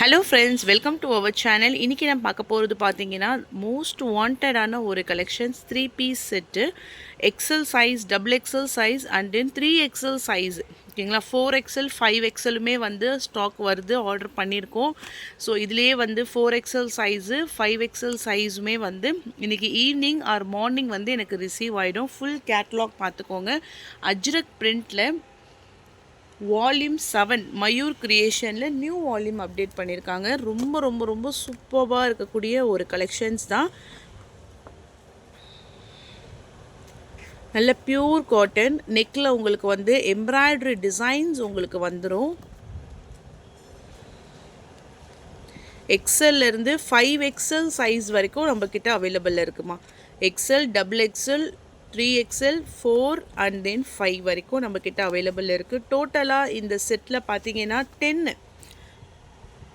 Hello friends, welcome to our channel. இன்றைக்கி நான் பார்க்க போகிறது பார்த்தீங்கன்னா மோஸ்ட் வாண்டடான ஒரு collections 3 piece set, XL size, double XL size and then 3XL size. ஓகேங்களா, 4XL 5XLுமே வந்து ஸ்டாக் வருது, ஆர்டர் பண்ணியிருக்கோம். ஸோ இதுலேயே வந்து 4XL சைஸு 5XL சைஸுமே வந்து இன்றைக்கி ஈவினிங் ஆர் மார்னிங் வந்து எனக்கு ரிசீவ் ஆகிடும். ஃபுல் கேட்லாக் பார்த்துக்கோங்க. அஜ்ரக் பிரிண்டில் வால்யூம் 7 மயூர் கிரியேஷனில் நியூ வால்யூம் அப்டேட் பண்ணியிருக்காங்க. ரொம்ப ரொம்ப ரொம்ப சூப்பராக இருக்கக்கூடிய ஒரு கலெக்ஷன்ஸ் தான். நல்ல பியூர் காட்டன், நெக்கில் உங்களுக்கு வந்து எம்ப்ராய்டரி டிசைன்ஸ் உங்களுக்கு வந்துடும். எக்ஸல்லேருந்து 5XL சைஸ் வரைக்கும் நம்மக்கிட்ட அவைலபிள் இருக்குமா. XL, double XL, 3XL, 4 and then 5 வரைக்கும் நம்மக்கிட்ட அவைலபிள் இருக்குது. டோட்டலாக இந்த செட்டில் பார்த்தீங்கன்னா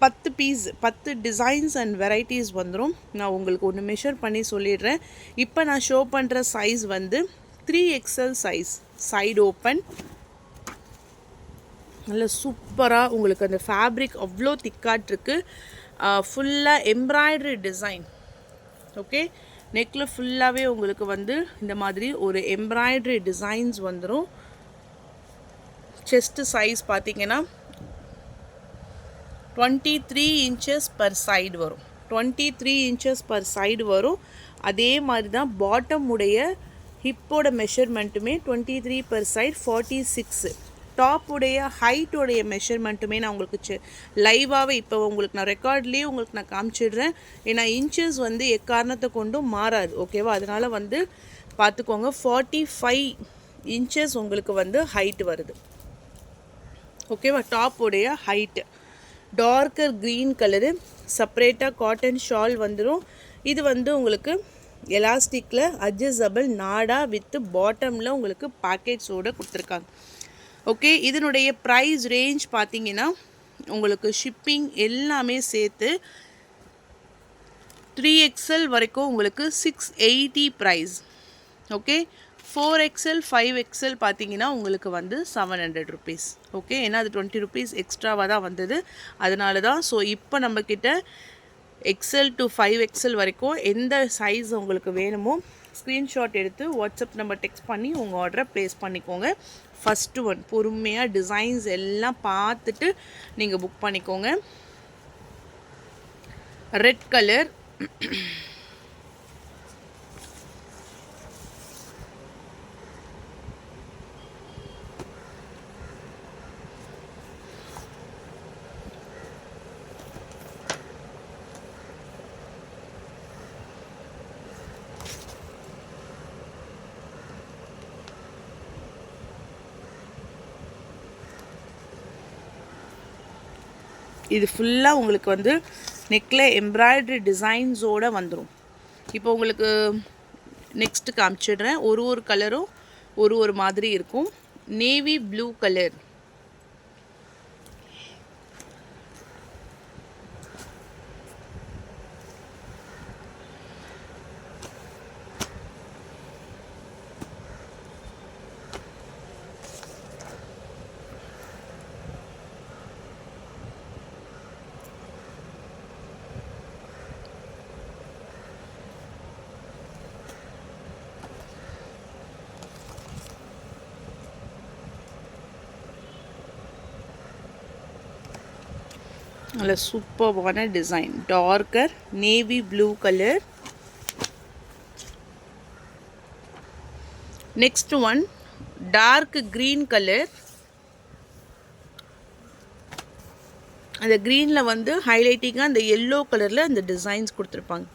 10 பீஸ், 10 டிசைன்ஸ் அண்ட் வெரைட்டிஸ் வந்துடும். நான் உங்களுக்கு ஒன்று மெஷர் பண்ணி சொல்லிடுறேன். இப்போ நான் ஷோ பண்ணுற சைஸ் வந்து 3XL சைஸ், சைடு ஓப்பன். நல்ல சூப்பராக உங்களுக்கு அந்த ஃபேப்ரிக் அவ்வளோ திக்காட்டிருக்கு. ஃபுல்லாக எம்ப்ராய்டரி டிசைன். ஓகே, நெக்கில் ஃபுல்லாகவே உங்களுக்கு வந்து இந்த மாதிரி ஒரு எம்ப்ராய்டரி டிசைன்ஸ் வந்துடும். செஸ்ட்டு சைஸ் பார்த்தீங்கன்னா 23 இன்ச்சஸ் பர் சைடு வரும். 23 இன்ச்சஸ் பர் சைடு வரும். அதே மாதிரி தான் பாட்டம் உடைய ஹிப்போட மெஷர்மெண்ட்டுமே 23 பர் சைடு 46. டாப்புடைய ஹைட்டுடைய மெஷர்மெண்ட்டுமே நான் உங்களுக்கு லைவாகவே இப்போ உங்களுக்கு நான் ரெக்கார்ட்லேயே உங்களுக்கு நான் காமிச்சிடுறேன். ஏன்னா இன்ச்சஸ் வந்து எக்காரணத்தை கொண்டும் மாறாது. ஓகேவா, அதனால் வந்து பார்த்துக்கோங்க. 45 இன்ச்சஸ் உங்களுக்கு வந்து ஹைட் வருது. ஓகேவா, டாப்புடைய ஹைட்டு டார்க்கர் க்ரீன் கலரு, செப்ரேட்டாக காட்டன் ஷால் வந்துடும். இது வந்து உங்களுக்கு எலாஸ்டிக்கில் அட்ஜஸ்டபிள் நாடா வித் பாட்டமில் உங்களுக்கு பேக்கேஜோடு கொடுத்துருக்காங்க. ஓகே, இதனுடைய ப்ரைஸ் ரேஞ்ச் பார்த்தீங்கன்னா உங்களுக்கு ஷிப்பிங் எல்லாமே சேர்த்து 3XL வரைக்கும் உங்களுக்கு 680 ப்ரைஸ். ஓகே, 4XL 5XL பார்த்தீங்கன்னா உங்களுக்கு வந்து 700 ருபீஸ். ஓகே, ஏன்னா அது 20 ருபீஸ் எக்ஸ்ட்ராவாக தான் வந்தது, அதனால தான். ஸோ இப்போ நம்மக்கிட்ட XL to 5XL வரைக்கும் எந்த சைஸ் உங்களுக்கு வேணுமோ ஸ்க்ரீன்ஷாட் எடுத்து வாட்ஸ்அப் நம்பர் டெக்ஸ்ட் பண்ணி உங்கள் ஆர்டரை ப்ளேஸ் பண்ணிக்கோங்க. ஃபஸ்ட்டு ஒன் பொறுமையாக டிசைன்ஸ் எல்லாம் பார்த்துட்டு நீங்கள் புக் பண்ணிக்கோங்க. ரெட் கலர், இது ஃபுல்லாக உங்களுக்கு வந்து நெக்கில் எம்ப்ராய்டரி டிசைன்ஸோடு வந்துடும். இப்போ உங்களுக்கு நெக்ஸ்ட்டு காமிச்சிடுறேன். ஒரு கலரும் ஒரு மாதிரி இருக்கும். நேவி ப்ளூ கலர், நல்ல சூப்பர்வான design, darker navy blue colour. Next one dark green colour. அந்த க்ரீனில் வந்து ஹைலைட்டிங்காக அந்த எல்லோ கலரில் அந்த டிசைன்ஸ் கொடுத்துருப்பாங்க.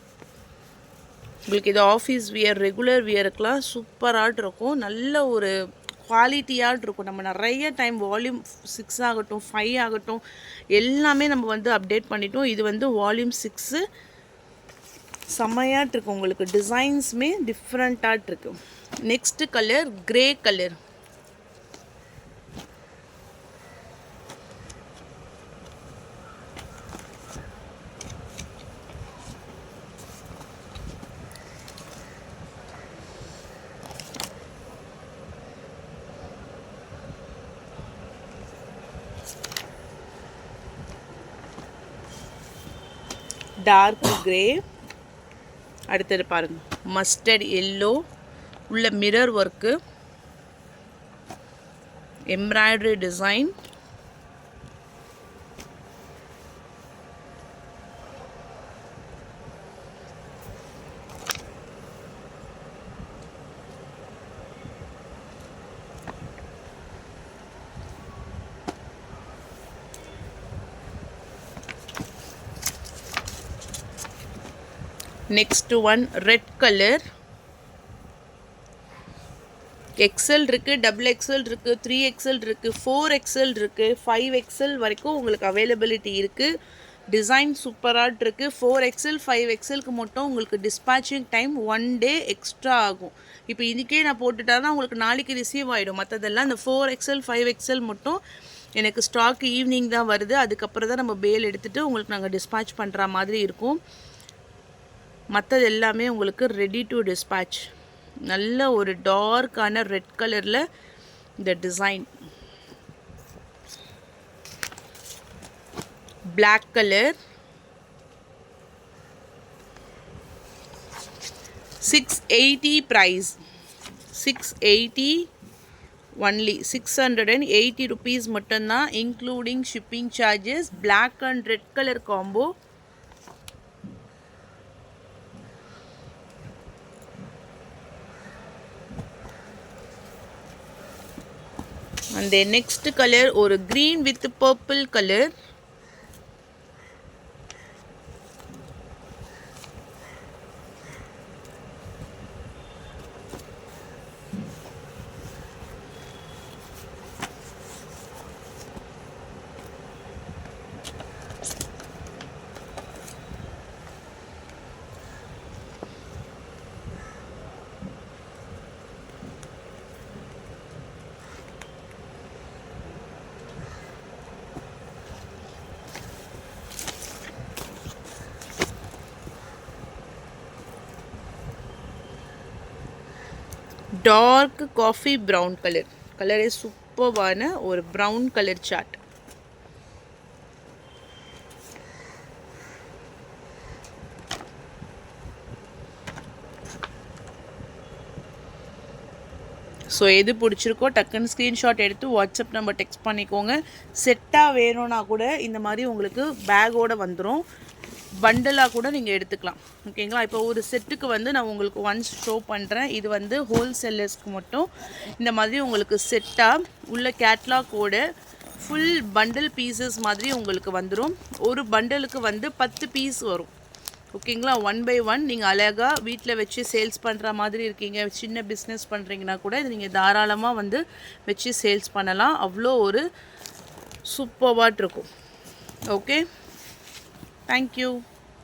உங்களுக்கு இது ஆஃபீஸ் வியர், ரெகுலர் வியருக்கெலாம் சூப்பராக இருக்கும். நல்ல ஒரு குவாலிட்டியாக இருக்கும். நம்ம நிறைய டைம் வால்யூம் 6 ஆகட்டும் 5 ஆகட்டும் எல்லாமே நம்ம வந்து அப்டேட் பண்ணிட்டோம். இது வந்து வால்யூம் 6 செம்மையாட்டிருக்கு. உங்களுக்கு டிசைன்ஸுமே டிஃப்ரெண்ட்டாகிட்ருக்கு. Next colour grey colour. Dark grey, அடுத்தது பாருங்கள் மஸ்டர்ட் எல்லோ, உள்ள mirror work, embroidery design, next one red color, XL இருக்குது, XXL இருக்குது, 3XL இருக்குது, 4XL இருக்குது, 5XL வரைக்கும் உங்களுக்கு அவைலபிலிட்டி இருக்குது. டிசைன் சூப்பராக இருக்குது. 4XL 5XLக்கு மட்டும் உங்களுக்கு டிஸ்பேச்சிங் டைம் 1 day எக்ஸ்ட்ரா ஆகும். இப்போ இன்றைக்கே நான் போட்டுட்டாதான் உங்களுக்கு நாளைக்கு ரிசீவ் ஆகிடும். மற்றதெல்லாம் இந்த 4XL 5XL மட்டும் எனக்கு ஸ்டாக் ஈவினிங் தான் வருது. அதுக்கப்புறம் தான் நம்ம பேல் எடுத்துகிட்டு உங்களுக்கு நாங்கள் டிஸ்பேச் பண்ணுற மாதிரி இருக்கும். மற்றது எல்லாமே உங்களுக்கு ரெடி டு டிஸ்பேச். நல்ல ஒரு டார்க்கான ரெட் கலரில் இந்த design, black colour, 680 price, 680 only, 680 rupees மட்டும்தான், including shipping charges. Black and red colour combo. And the next color ஒரு green with purple color. Dark coffee brown கலரே சூப்பர்வான ஒரு ப்ரௌன் கலர் சார்ட். ஸோ எது பிடிச்சிருக்கோ டக்குன்னு ஸ்க்ரீன்ஷாட் எடுத்து வாட்ஸ்அப் நம்பர் டெக்ஸ்ட் பண்ணிக்கோங்க. செட்டாக வேணும்னா கூட இந்த மாதிரி உங்களுக்கு பேக்கோடு வந்துடும். பண்டலாக கூட நீங்கள் எடுத்துக்கலாம். ஓகேங்களா? இப்போ ஒரு செட்டுக்கு வந்து நான் உங்களுக்கு ஒன்ஸ் ஷோ பண்ணுறேன். இது வந்து ஹோல்சேலர்ஸ்க்கு மட்டும் இந்த மாதிரி உங்களுக்கு செட்டாக உள்ள கேட்லாக்கோட ஃபுல் பண்டல் பீசஸ் மாதிரி உங்களுக்கு வந்துடும். ஒரு பண்டலுக்கு வந்து 10 பீஸ் வரும். ஓகேங்களா? 1 by 1 நீங்கள் அழகாக வீட்டில் வச்சு சேல்ஸ் பண்ணுற மாதிரி இருக்கீங்க, சின்ன பிஸ்னஸ் பண்ணுறீங்கன்னா கூட இது நீங்கள் தாராளமாக வந்து வச்சு சேல்ஸ் பண்ணலாம். அவ்வளோ ஒரு சூப்பர்வாக இருக்கும். Okay, thank you.